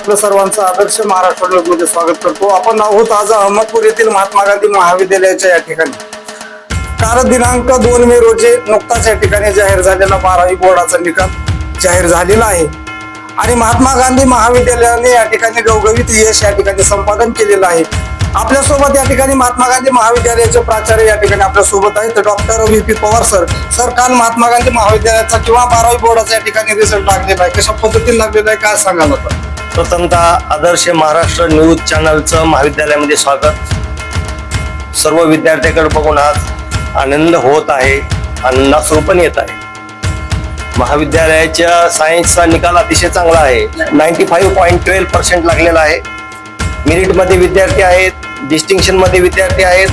आपलं सर्वांचं आदर्श महाराष्ट्र न्यूजमध्ये स्वागत करतो. आपण आहोत आज अहमदपूर येथील महात्मा गांधी महाविद्यालयाच्या या ठिकाणी. काल दिनांक 2 मे रोजी नुकताच या ठिकाणी जाहीर झालेला 12वी बोर्डाचा निकाल जाहीर झालेला आहे आणि महात्मा गांधी महाविद्यालयाने या ठिकाणी गवगवीत यश या ठिकाणी संपादन केलेलं आहे. आपल्यासोबत या ठिकाणी महात्मा गांधी महाविद्यालयाचे प्राचार्य या ठिकाणी आपल्या सोबत आहेत doctor VP Pawar sir. Sir, काल महात्मा गांधी महाविद्यालयाचा किंवा 12वी बोर्डाचा या ठिकाणी रिझल्ट लागलेला आहे, कशा पद्धतीने लागलेला आहे, काय सांगाल होतं? प्रथमतः आदर्श महाराष्ट्र न्यूज चॅनलचं महाविद्यालयामध्ये स्वागत. सर्व विद्यार्थ्यांकडे बघून आज आनंद होत आहे, आनंदाश्रू पण येत आहे. महाविद्यालयाच्या सायन्सचा निकाल अतिशय चांगला आहे. 95.12% लागलेला आहे. मेरिटमध्ये विद्यार्थी आहेत, डिस्टिंक्शन मध्ये विद्यार्थी आहेत.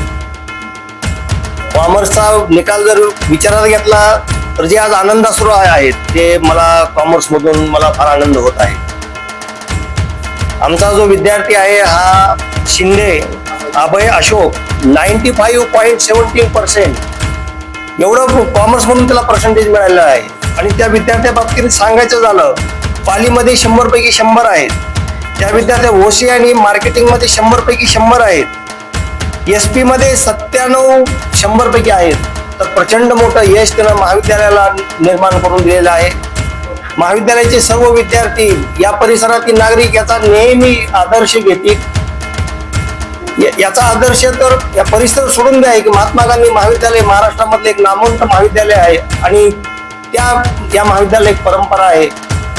कॉमर्सचा निकाल जर विचारात घेतला तर जे आज आनंदाश्रू आहेत ते मला कॉमर्समधून मला फार आनंद होत आहे. आमचा जो विद्यार्थी आहे हा शिंदे अभय अशोक 95.17% एवढं कॉमर्स म्हणून त्याला पर्सेंटेज मिळालेलं आहे. आणि त्या विद्यार्थ्या बाबतीत सांगायचं झालं, पालीमध्ये 100 पैकी 100 आहेत. त्या विद्यार्थ्या ओसी आणि मार्केटिंग मध्ये 100 पैकी 100 आहेत. SP मध्ये 97 100 पैकी आहेत. तर प्रचंड मोठं यश त्यानं महाविद्यालयाला निर्माण करून दिलेलं आहे. महाविद्यालयाचे सर्व विद्यार्थी, या परिसरातील नागरिक याचा नेहमी आदर्श घेतील. याचा आदर्श तर या परिसर सोडून द्या की महात्मा गांधी महाविद्यालय महाराष्ट्रामधलं एक नामवंत महाविद्यालय आहे आणि या महाविद्यालय एक परंपरा आहे.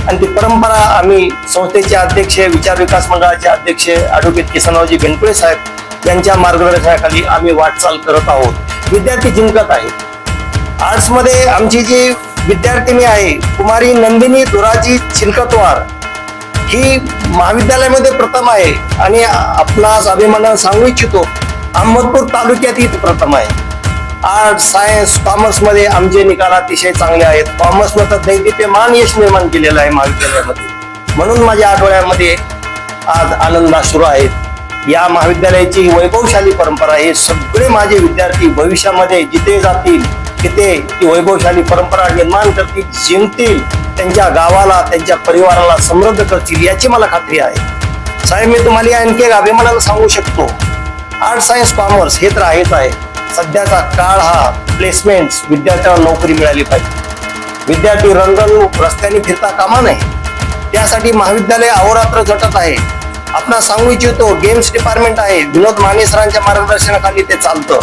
आणि ती परंपरा आम्ही संस्थेचे अध्यक्ष, विचार विकास मंडळाचे अध्यक्ष ॲडव्होकेट किसनरावजी बेनकुळे साहेब यांच्या मार्गदर्शनाखाली आम्ही वाटचाल करत आहोत. विद्यार्थी जिंकत आहेत. आर्ट्समध्ये आमची जी विद्यार्थिनी आहे कुमारी नंदिनी दुराजी चिलकतवार, ही महाविद्यालयामध्ये प्रथम आहे. आणि आपणास अभिमानाने सांगू इच्छितो, अहमदपूर तालुक्यात ही प्रथम आहे. आर्ट्स, सायन्स, कॉमर्स मध्ये आमचे निकाल अतिशय चांगले आहेत. कॉमर्स मध्ये दैदिप्यमान यश निर्माण केलेलं आहे महाविद्यालयामध्ये. म्हणून माझ्या डोळ्यामध्ये आज आनंदाश्रू आहेत. या महाविद्यालयाची वैभवशाली परंपरा, हे सगळे माझे विद्यार्थी भविष्यामध्ये जिथे जातील तिथे ती वैभवशाली परंपरा निर्माण करतील, जिंकतील, त्यांच्या गावाला, त्यांच्या परिवाराला समृद्ध करतील याची मला खात्री आहे. साहेब, मी तुम्हाला आणखी एक अभिमानानं सांगू शकतो, आर्ट्स, सायन्स, कॉमर्स हे तर आहेच आहे. सध्याचा काळ हा प्लेसमेंट, विद्यार्थ्यांना नोकरी मिळाली पाहिजे. विद्यार्थी रस्त्याने फिरता कामा नये, त्यासाठी महाविद्यालय अहोरात्र झटत आहे. आपण सांगू इच्छितो, गेम्स डिपार्टमेंट आहे, विनोद माने सरांच्या मार्गदर्शनाखाली ते चालतं.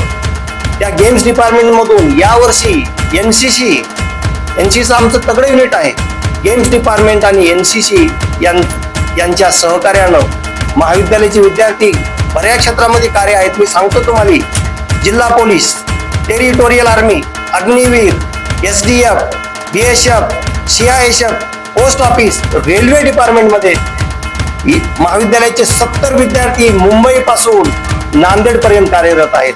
त्या गेम्स डिपार्टमेंट मधून यावर्षी NCC आमचं तगडे युनिट आहे. गेम्स डिपार्टमेंट आणि NCC यांच्या सहकार्यानं महाविद्यालयाचे विद्यार्थी बऱ्याच क्षेत्रामध्ये कार्य आहेत. मी सांगतो तुम्हाला, जिल्हा police, territorial army, Agniveer, SDF, BSF, CISF, post office, railway डिपार्टमेंटमध्ये महाविद्यालयाचे 70 विद्यार्थी मुंबई पासून नांदेड पर्यंत कार्यरत आहेत.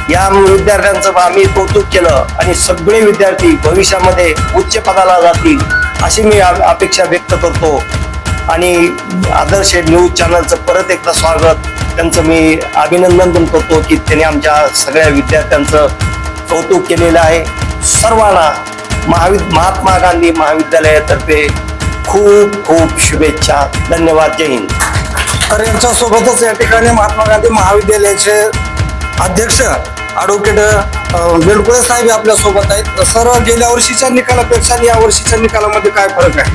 या विद्यार्थ्यांचं आम्ही कौतुक केलं आणि सगळे विद्यार्थी भविष्यामध्ये उच्च पदाला जातील अशी मी अपेक्षा व्यक्त करतो. आणि आदर्श न्यूज चॅनलचं परत एकदा स्वागत, त्यांचं मी अभिनंदन पण करतो की त्यांनी आमच्या सगळ्या विद्यार्थ्यांचं कौतुक केलेलं आहे. सर्वांना महात्मा गांधी महाविद्यालयातर्फे खूप खूप शुभेच्छा. धन्यवाद. जय हिंद. तर यांच्यासोबतच या ठिकाणी महात्मा गांधी महाविद्यालयाचे अध्यक्ष ॲडव्होकेट बेनकुळे साहेब आपल्या सोबत आहेत. सर, गेल्या वर्षीच्या निकालापेक्षा या वर्षीच्या निकालामध्ये काय फरक आहे?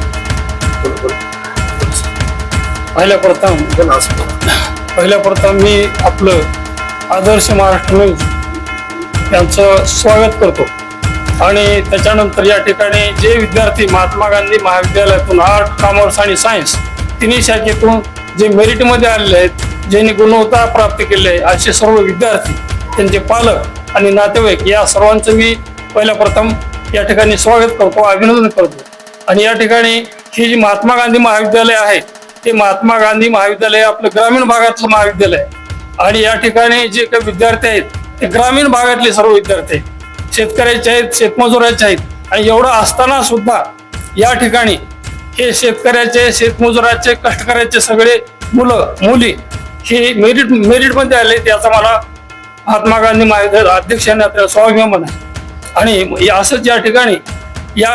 पहिल्या प्रथम मी आपलं आदर्श महाराष्ट्र न्यूज यांचं स्वागत करतो. आणि त्याच्यानंतर या ठिकाणी जे विद्यार्थी महात्मा गांधी महाविद्यालयातून आर्ट, कॉमर्स आणि सायन्स तिन्ही शाखेतून जे मेरिटमध्ये आलेले आहेत, ज्यांनी गुणवत्ता प्राप्त केली आहे, असे सर्व विद्यार्थी, त्यांचे पालक आणि नातेवाईक या सर्वांचं मी पहिल्या प्रथम या ठिकाणी स्वागत करतो, अभिनंदन करतो. आणि या ठिकाणी ही जी महात्मा गांधी महाविद्यालय आहे ते महात्मा गांधी महाविद्यालय आपलं ग्रामीण भागातलं महाविद्यालय आहे. आणि या ठिकाणी जे काही विद्यार्थी आहेत ते ग्रामीण भागातले सर्व विद्यार्थी आहेत, शेतकऱ्याचे आहेत, शेतमजुराचे आहेत. आणि एवढं असताना सुद्धा या ठिकाणी हे शेतकऱ्याचे, शेतमजुराचे, कष्टकऱ्याचे सगळे मुलं मुली हे मेरिटमध्ये आले, त्याचा मला महात्मा गांधी महाविद्यालय अध्यक्षांनी आपल्याला स्वाभिमान आहे. आणि असंच या ठिकाणी या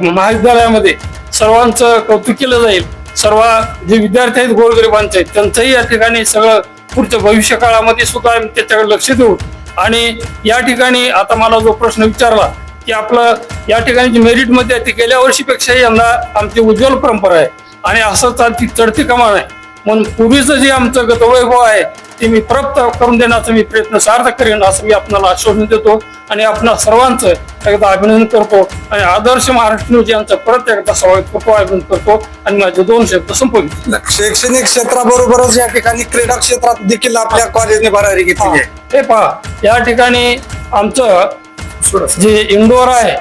महाविद्यालयामध्ये सर्वांचं कौतुक केलं जाईल सर्व जे विद्यार्थी आहेत गोरगरिबांचे त्यांचंही या ठिकाणी सगळं पुढच्या भविष्य काळामध्ये सुद्धा आम्ही त्याच्याकडे लक्ष देऊ. आणि या ठिकाणी आता मला जो प्रश्न विचारला की आपलं या ठिकाणी मेरिटमध्ये ती गेल्या वर्षीपेक्षाही यंदा आमची उज्ज्वल परंपरा आहे आणि असं चालती चढती कमान आहे. म्हणून पूर्वीचं जे आमचं गतवैभव आहे ते मी प्राप्त करून देण्याचा मी प्रयत्न सार्थ करेन असं मी आपल्याला आश्वासन देतो आणि आपणा सर्वांचं एकदा अभिनंदन करतो आणि आदर्श महाराष्ट्र न्यूज यांचं परत एकदा स्वागत करतो, अभिनंदन करतो आणि माझे 2 शब्द संपवितो. शैक्षणिक क्षेत्राबरोबरच या ठिकाणी क्रीडा क्षेत्रात देखील आपल्या कॉलेजने भरारी घेतली आहे. हे पहा, या ठिकाणी आमचं जे इंडोर आहे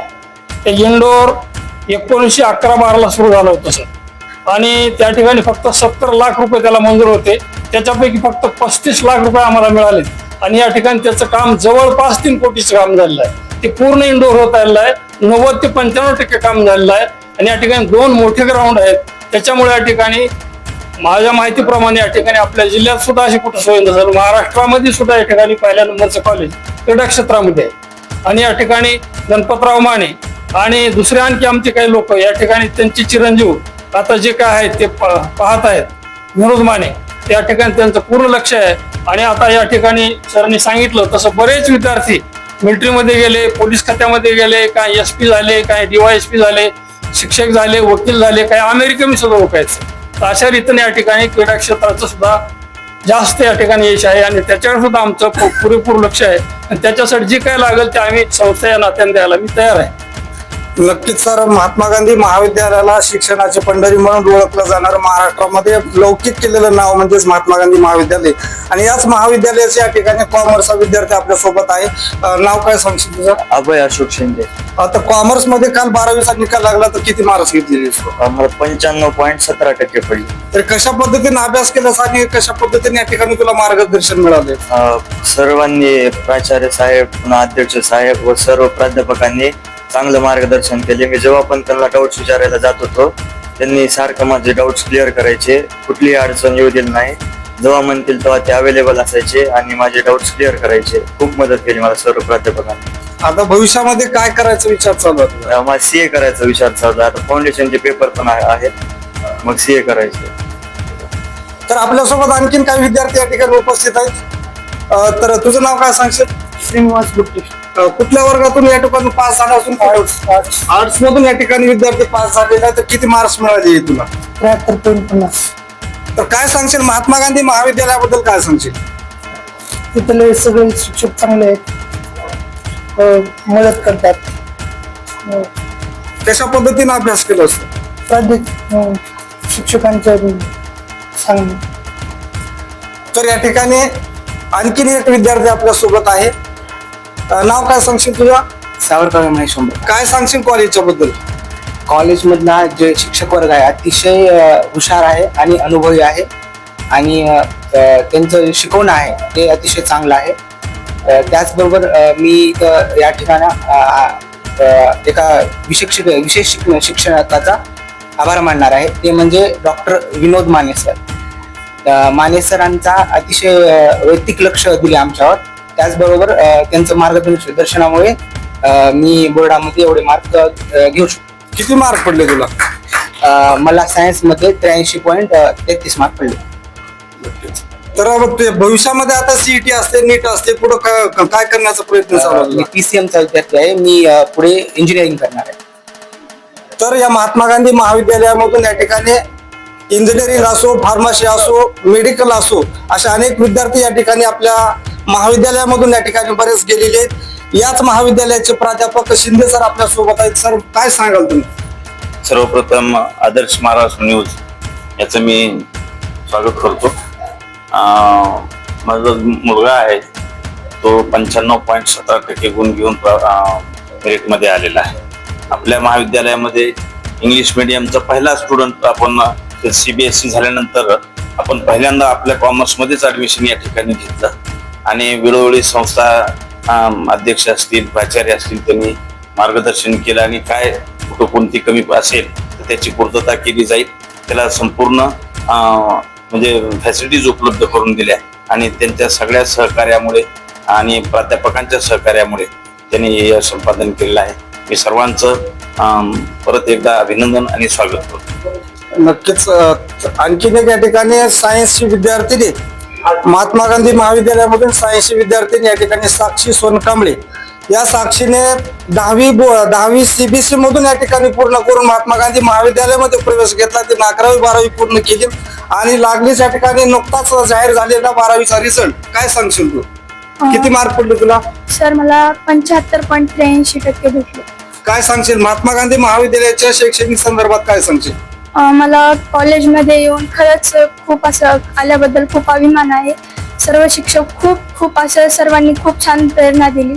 ते इंडोर 1911-12 सुरू झालं होतं सर. आणि त्या ठिकाणी फक्त 70 लाख रुपये त्याला मंजूर होते. त्याच्यापैकी फक्त 35 लाख रुपये आम्हाला मिळाले आणि या ठिकाणी त्याचं काम जवळपास 3 कोटीचं काम झालेलं आहे. ते पूर्ण इंडोर होत आलेलं आहे. 90 ते 95% काम झालेलं आहे आणि या ठिकाणी 2 मोठे ग्राउंड आहेत. त्याच्यामुळे या ठिकाणी माझ्या माहितीप्रमाणे या ठिकाणी आपल्या जिल्ह्यात सुद्धा अशी कुठं सोय नसेल. महाराष्ट्रामध्ये सुद्धा या ठिकाणी पहिल्या नंबरचं कॉलेज क्रीडा क्षेत्रामध्ये आहे. आणि या ठिकाणी गणपतराव माने आणि दुसरे आणखी आमचे काही लोक या ठिकाणी त्यांचे चिरंजीव आता जे काय आहेत ते पाहत आहेत, विनोद माने, त्या ठिकाणी त्यांचं पूर्ण लक्ष आहे. आणि आता या ठिकाणी सरांनी सांगितलं तसं बरेच विद्यार्थी मिलिटरीमध्ये गेले, पोलीस खात्यामध्ये गेले, काही SP झाले, काही DYSP झाले, शिक्षक झाले, वकील झाले, काही अमेरिकेमध्ये सुद्धा लोक आहेत. तर अशा रीतीने या ठिकाणी क्रीडा क्षेत्राचं सुद्धा जास्त या ठिकाणी यश आहे आणि त्याच्यावर सुद्धा आमचं पुरेपूर लक्ष आहे आणि त्याच्यासाठी जे काय लागेल ते आम्ही संस्था या नात्याने द्यायला मी तयार आहे. नक्कीच सर, महात्मा गांधी महाविद्यालयाला शिक्षणाची पंढरी म्हणून ओळखलं जाणार महाराष्ट्रामध्ये लौकिक केलेलं नाव म्हणजेच महात्मा गांधी महाविद्यालय. आणि याच महाविद्यालयाचे या ठिकाणी कॉमर्सचा विद्यार्थी आपल्या सोबत आहे. नाव काय सांगशील तुझं? अभय अशोक शिंदे. आता कॉमर्स मध्ये काल 12वीचा निकाल लागला तर किती मार्क्स घेतलेले? आम्हाला 95.17% पडले. तर कशा पद्धतीने अभ्यास केलास आणि कशा पद्धतीने या ठिकाणी तुला मार्गदर्शन मिळाले? सर्वांनी, प्राचार्य साहेब, पुन्हा अध्यक्ष साहेब व सर्व प्राध्यापकांनी चांगलं मार्गदर्शन केले. मी जेव्हा पण त्यांना डाऊट्स विचारायला जात होतो त्यांनी सारखं माझे डाऊट्स क्लिअर करायचे, कुठलीही अडचण येऊ दिली नाही. जेव्हा म्हणतील तेव्हा ते अवेलेबल असायचे आणि माझे डाऊट्स क्लिअर करायचे. खूप मदत केली मला सर्व प्राध्यापकांनी. आता भविष्यामध्ये काय करायचा विचार चालू आहे? मला CA करायचा विचार चालू आहे. आता फाउंडेशनचे पेपर पण आहेत, मग CA करायचे. तर आपल्यासोबत आणखीन काही विद्यार्थी या ठिकाणी उपस्थित आहेत. तर तुझं नाव काय सांगशील? श्रीनिवास गुप्ते. कुठल्या वर्गातून या ठिकाणी पास झाला असून? आर्ट्स मधून या ठिकाणी विद्यार्थी पास झालेला आहे. तर किती मार्क्स मिळाले तुला? 73.50. तर काय सांगशील महात्मा गांधी महाविद्यालयाबद्दल काय सांगशील? तिथले सगळे शिक्षक चांगले आहेत, मदत करतात. कशा पद्धतीने अभ्यास केला असतो? शिक्षकांच्या सांगणे. तर या ठिकाणी आणखीन एक विद्यार्थी आपल्या सोबत आहे. नाव काय सांगशील तुझा? सावरकर महेश उंबरे. काय सांगशील कॉलेजच्या बद्दल? कॉलेजमधला जे शिक्षक वर्ग आहे अतिशय हुशार आहे आणि अनुभवी आहे आणि त्यांचं शिकवणं आहे ते अतिशय चांगलं आहे. त्याचबरोबर मी इथं या ठिकाणा एका विशेष शिक्षकाचा आभार मानणार आहे. ते म्हणजे डॉक्टर विनोद माने सर. माने सरांचा अतिशय वैयक्तिक लक्ष दिले आमच्यावर. त्याचबरोबर त्यांचं मार्गदर्शनामुळे मी बोर्डामध्ये एवढे मार्क घेऊ शकतो. किती मार्क पडले तुला? मला सायन्समध्ये 83.33 मार्क पडले. तर भविष्यामध्ये आता CET असते, नीट असते, पुढे काय करण्याचा प्रयत्न चालू आहे? मी PCM चा विद्यार्थी आहे. मी पुढे इंजिनिअरिंग करणार आहे. तर या महात्मा गांधी महाविद्यालयामधून या ठिकाणी इंजिनिअरिंग असो, फार्मसी असो, मेडिकल असो, अशा अनेक विद्यार्थी या ठिकाणी आपल्या महाविद्यालयामधून या ठिकाणी बरेच गेलेले आहेत. याच महाविद्यालयाचे प्राध्यापक शिंदे सर आपल्या सोबत आहेत. सर काय सांगाल तुम्ही? सर्वप्रथम आदर्श महाराष्ट्र न्यूज याचं मी स्वागत करतो. माझा मुलगा आहे तो 95.17% गुण घेऊन मेरिटमध्ये आलेला आहे. आपल्या महाविद्यालयामध्ये इंग्लिश मिडियमचा पहिला स्टुडंट आपण CBSE झाल्यानंतर आपण पहिल्यांदा आपल्या कॉमर्समध्येच ॲडमिशन या ठिकाणी घेतलं आणि वेळोवेळी संस्था अध्यक्ष असतील, प्राचार्य असतील, त्यांनी मार्गदर्शन केलं आणि काय कुठं कोणती कमी असेल तर त्याची पूर्तता केली जाईल. त्याला संपूर्ण म्हणजे फॅसिलिटीज उपलब्ध करून दिल्या आणि त्यांच्या सगळ्या सहकार्यामुळे आणि प्राध्यापकांच्या सहकार्यामुळे त्यांनी हे संपादन केलेलं आहे. मी सर्वांचं परत एकदा अभिनंदन आणि स्वागत करतो. नक्कीच आणखीन एक या ठिकाणी सायन्सची विद्यार्थिनी महात्मा गांधी महाविद्यालयामधून सायन्सची विद्यार्थिनी या ठिकाणी साक्षी सोनकांबळे. या साक्षीने 10वी CBSE मधून या ठिकाणी पूर्ण करून महात्मा गांधी महाविद्यालयामध्ये प्रवेश घेतला. ती 11वी 12वी पूर्ण केली आणि लागलीच या ठिकाणी नुकताच जाहीर झालेला 12वीचा रिझल्ट. काय सांगशील तू, किती मार्क पडले तुला? सर मला 75.83% भेटले. काय सांगशील महात्मा गांधी महाविद्यालयाच्या शैक्षणिक संदर्भात काय सांगशील? मला कॉलेजमध्ये येऊन खरंच खूप असं आल्याबद्दल खूप अभिमान आहे. सर्व शिक्षक खूप असं सर्वांनी खूप छान प्रेरणा दिली.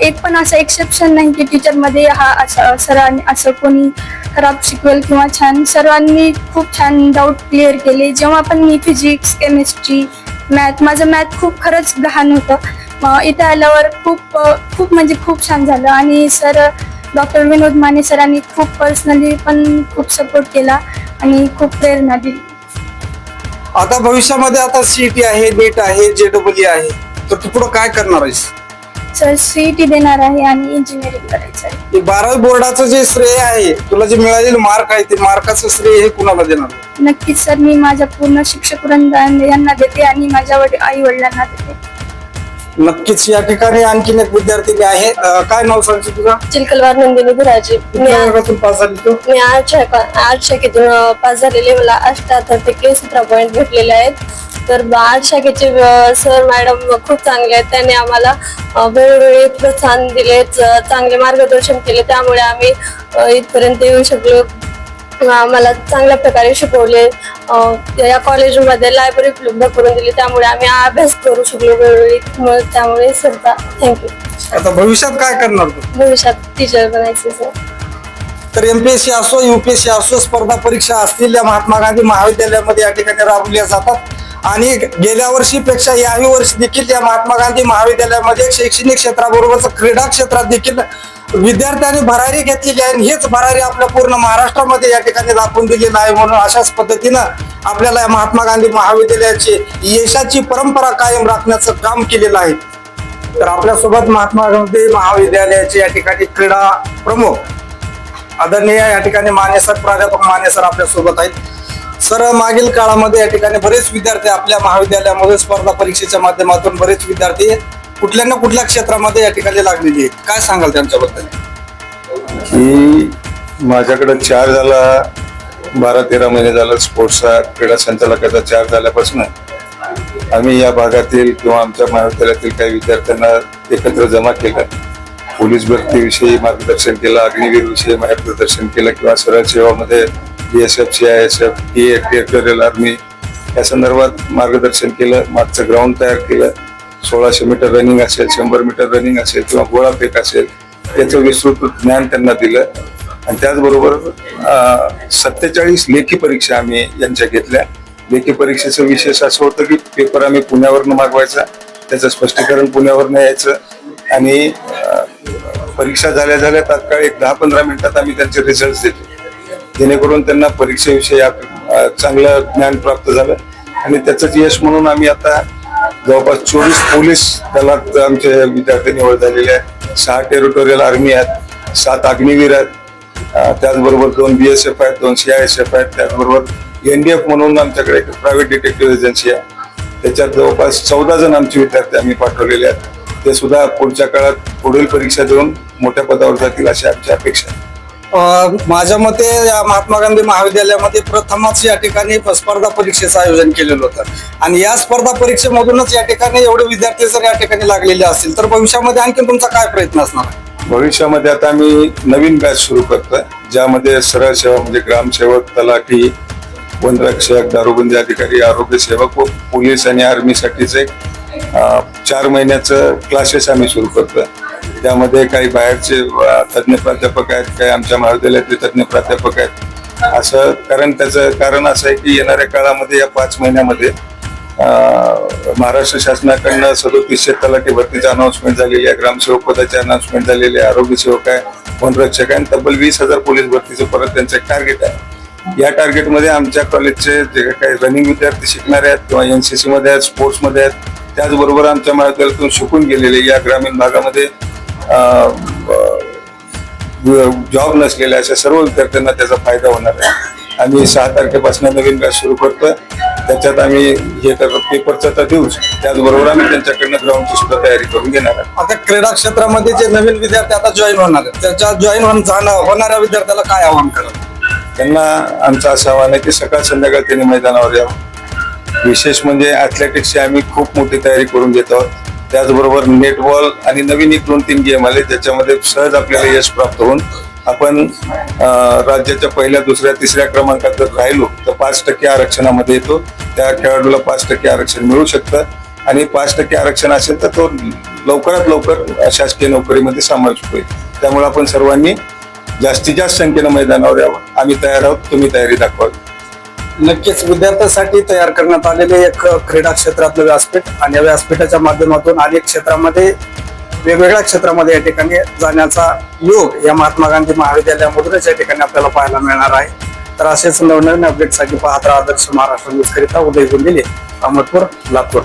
एक पण असं एक्सेप्शन नाही की टीचरमध्ये हा असं सरांनी असं कोणी खराब शिकवेल किंवा छान. सर्वांनी खूप छान डाऊट क्लिअर केले. जेव्हा पण मी फिजिक्स, केमिस्ट्री, माझं मॅथ खूप खरंच गहाण होतं. इथे आल्यावर खूप म्हणजे खूप छान झालं. आणि सर डॉक्टर विनोद माने सरांनी खूप पर्सनली पण खूप सपोर्ट केला आणि खूप प्रेरणा दिली. आता भविष्यामध्ये आता CET आहे, नीट आहे, JEE आहे, तर तू पुढं काय करणार आहेस? सर CET देणार आहे आणि इंजिनिअरिंग करायचं आहे. 12वी बोर्डाचं जे श्रेय आहे, तुला जे मिळालेले मार्क आहे, ते मार्काचं श्रेय हे कुणाला देणार? नक्कीच सर, मी माझ्या पूर्ण शिक्षक वृंदांना यांना देते आणि माझ्या आई वडिलांना देते. नक्कीच या ठिकाणी आणखीन एक विद्यार्थी आहे. काय नाव सांगशील तुझा? चिलकलवार नंदिनी धुराजी. कुठल्या वर्गातून पास झाली तू? मी आर्ट शाखेतून पास झालेले. मला 78% पॉईंट भेटलेले आहेत. तर आर्ट शाखेचे सर मॅडम खूप चांगले आहेत. त्यांनी आम्हाला वेळोवेळी प्रोत्साहन दिले, चांगले मार्गदर्शन केले. त्यामुळे आम्ही इथपर्यंत येऊ शकलो. आम्हाला चांगल्या प्रकारे शिकवले. या कॉलेजमध्ये लायब्ररी उपलब्ध करून दिली, त्यामुळे आम्ही अभ्यास करू शकलो वेळोवेळी. त्यामुळे सरचा थँक्यू. आता भविष्यात काय करणार तू? भविष्यात टीचर बनायचे सर. तर MPSC असो, UPSC असो, स्पर्धा परीक्षा असतील या महात्मा गांधी महाविद्यालयामध्ये या ठिकाणी राबवल्या जातात. आणि गेल्या वर्षीपेक्षा याही वर्षी देखील या महात्मा गांधी महाविद्यालयामध्ये शैक्षणिक क्षेत्राबरोबरच क्रीडा क्षेत्रात देखील विद्यार्थ्यांनी भरारी घेतलेली आहे. हेच भरारी आपल्या पूर्ण महाराष्ट्रामध्ये या ठिकाणी दाखवून दिलेलं आहे. म्हणून अशाच पद्धतीनं आपल्याला या महात्मा गांधी महाविद्यालयाची यशाची परंपरा कायम राखण्याचं काम केलेलं आहे. तर आपल्यासोबत महात्मा गांधी महाविद्यालयाचे या ठिकाणी क्रीडा प्रमुख आदरणीय या ठिकाणी माने सर, प्राध्यापक माने सर आपल्या सोबत आहेत. सर, मागील काळामध्ये या ठिकाणी बरेच विद्यार्थी आपल्या महाविद्यालयामध्ये स्पर्धा परीक्षेच्या माध्यमातून बरेच विद्यार्थी कुठल्या ना कुठल्या क्षेत्रामध्ये या ठिकाणी लागलेली आहेत. काय सांगाल त्यांच्याबद्दल? की माझ्याकडे 4 झाला, 12-13 महिने झालं स्पोर्ट्सचा क्रीडा संचालकाचा 4 झाल्यापासून आम्ही या भागातील किंवा आमच्या महाविद्यालयातील काही विद्यार्थ्यांना एकत्र जमा केलं. पोलीस भरतीविषयी मार्गदर्शन केलं, अग्निवीर विषयी मार्गदर्शन केलं किंवा सरळ सेवामध्ये BSF, CISF, टेरिटोरियल आर्मी या संदर्भात मार्गदर्शन केलं. मागचं ग्राउंड तयार केलं. 1600 मीटर रनिंग असेल, 100 मीटर रनिंग असेल किंवा गोळाफेक असेल, त्याचं विस्तृत ज्ञान त्यांना दिलं. आणि त्याचबरोबर 47 लेखी परीक्षा आम्ही यांच्या घेतल्या. लेखी परीक्षेचं विशेष असं होतं की पेपर आम्ही पुण्यावरनं मागवायचा, त्याचं स्पष्टीकरण पुण्यावरनं यायचं आणि परीक्षा झाल्या तात्काळ एक 10-15 मिनिटात आम्ही त्यांचे रिझल्ट देतो, जेणेकरून त्यांना परीक्षेविषयी चांगलं ज्ञान प्राप्त झालं. आणि त्याचंच यश म्हणून आम्ही आता जवळपास 24 पोलीस दलात आमचे विद्यार्थी निवड झालेले आहेत. 6 टेरिटोरियल आर्मी आहेत, 7 अग्निवीर आहेत, त्याचबरोबर 2 BSF आहेत, 2 CISF आहेत. त्याचबरोबर NDF म्हणून आमच्याकडे एक प्रायव्हेट डिटेक्टिव्ह एजन्सी आहे, त्याच्यात जवळपास 14 जण आमचे विद्यार्थी आम्ही पाठवलेले आहेत. ते सुद्धा पुढच्या काळात पुढील परीक्षा देऊन मोठ्या पदावर जातील अशी आमची अपेक्षा आहे. माझ्या मते या महात्मा गांधी महाविद्यालयामध्ये प्रथमच या ठिकाणी स्पर्धा परीक्षेचं आयोजन केलेलं होतं आणि या स्पर्धा परीक्षेमधूनच या ठिकाणी एवढे विद्यार्थी जर या ठिकाणी लागलेले असतील तर भविष्यामध्ये आणखी तुमचा काय प्रयत्न असणार आहे? भविष्यामध्ये आता आम्ही नवीन बॅच सुरू करतोय, ज्यामध्ये सरळ सेवा म्हणजे ग्रामसेवक, तलाठी, वनरक्षक, दारूबंदी अधिकारी, आरोग्य सेवक व पोलीस आणि आर्मीसाठीच एक 4 महिन्याचं क्लासेस आम्ही सुरू करतोय. त्यामध्ये काही बाहेरचे तज्ज्ञ प्राध्यापक आहेत, काही आमच्या महाविद्यालयातले तज्ज्ञ प्राध्यापक आहेत. असं त्याचं कारण असं आहे की येणाऱ्या काळामध्ये या 5 महिन्यामध्ये महाराष्ट्र शासनाकडनं 3700 तलाठी भरतीचे अनाउन्समेंट झालेली आहे, ग्रामसेवक पदाचे अनाउन्समेंट झालेले आहे, आरोग्य सेवक आहे, वनरक्षक आहे आणि तब्बल 20,000 पोलीस भरतीचं परत त्यांचं एक टार्गेट आहे. या टार्गेटमध्ये आमच्या कॉलेजचे जे काही रनिंग विद्यार्थी शिकणारे आहेत किंवा NCC मध्ये आहेत, स्पोर्ट्समध्ये आहेत, त्याचबरोबर आमच्या महाविद्यालयातून शिकून गेलेले या ग्रामीण भागामध्ये जॉब नसलेल्या अशा सर्व विद्यार्थ्यांना त्याचा फायदा होणार आहे. आम्ही 6 तारखेपासून नवीन बॅच सुरू करतोय. त्याच्यात आम्ही हे पेपरचा तर देऊच, त्याचबरोबर आम्ही त्यांच्याकडनं ग्राउंडची सुद्धा तयारी करून घेणार आहे. आता क्रीडा क्षेत्रामध्ये जे नवीन विद्यार्थी आता जॉईन होणार आहेत, त्याच्या जॉईन होणाऱ्या विद्यार्थ्याला काय आव्हान करा? त्यांना आमचं असं आव्हान आहे की सकाळ संध्याकाळ त्यांनी मैदानावर यावं. विशेष म्हणजे ॲथलेटिक्सची आम्ही खूप मोठी तयारी करून घेत आहोत. त्याचबरोबर नेटबॉल आणि नवीन 1-2-3 गेम आले, ज्याच्यामध्ये सहज आपल्याला यश प्राप्त होऊन आपण राज्याच्या पहिल्या, दुसऱ्या, तिसऱ्या क्रमांकात जर राहिलो तर 5% आरक्षणामध्ये येतो. त्या खेळाडूला 5% आरक्षण मिळू शकतं आणि 5% आरक्षण असेल तर तो लवकरात लवकर शासकीय नोकरीमध्ये समाविष्ट होईल. त्यामुळे आपण सर्वांनी जास्तीत जास्त संख्येनं मैदानावर यावं. आम्ही तयार आहोत, तुम्ही तयारी दाखवावी. नक्कीच विद्यार्थ्यांसाठी तयार करण्यात आलेले एक क्रीडा क्षेत्रातलं व्यासपीठ आणि या व्यासपीठाच्या माध्यमातून अनेक क्षेत्रामध्ये, वेगवेगळ्या क्षेत्रामध्ये या ठिकाणी जाण्याचा योग या महात्मा गांधी महाविद्यालयामधूनच या ठिकाणी आपल्याला पाहायला मिळणार आहे. तर असेच नवनवीन अपडेटसाठी पाहत राहा आदर्श महाराष्ट्र न्यूज करिता उदय गुंदिले, अहमदपूर, लातूर.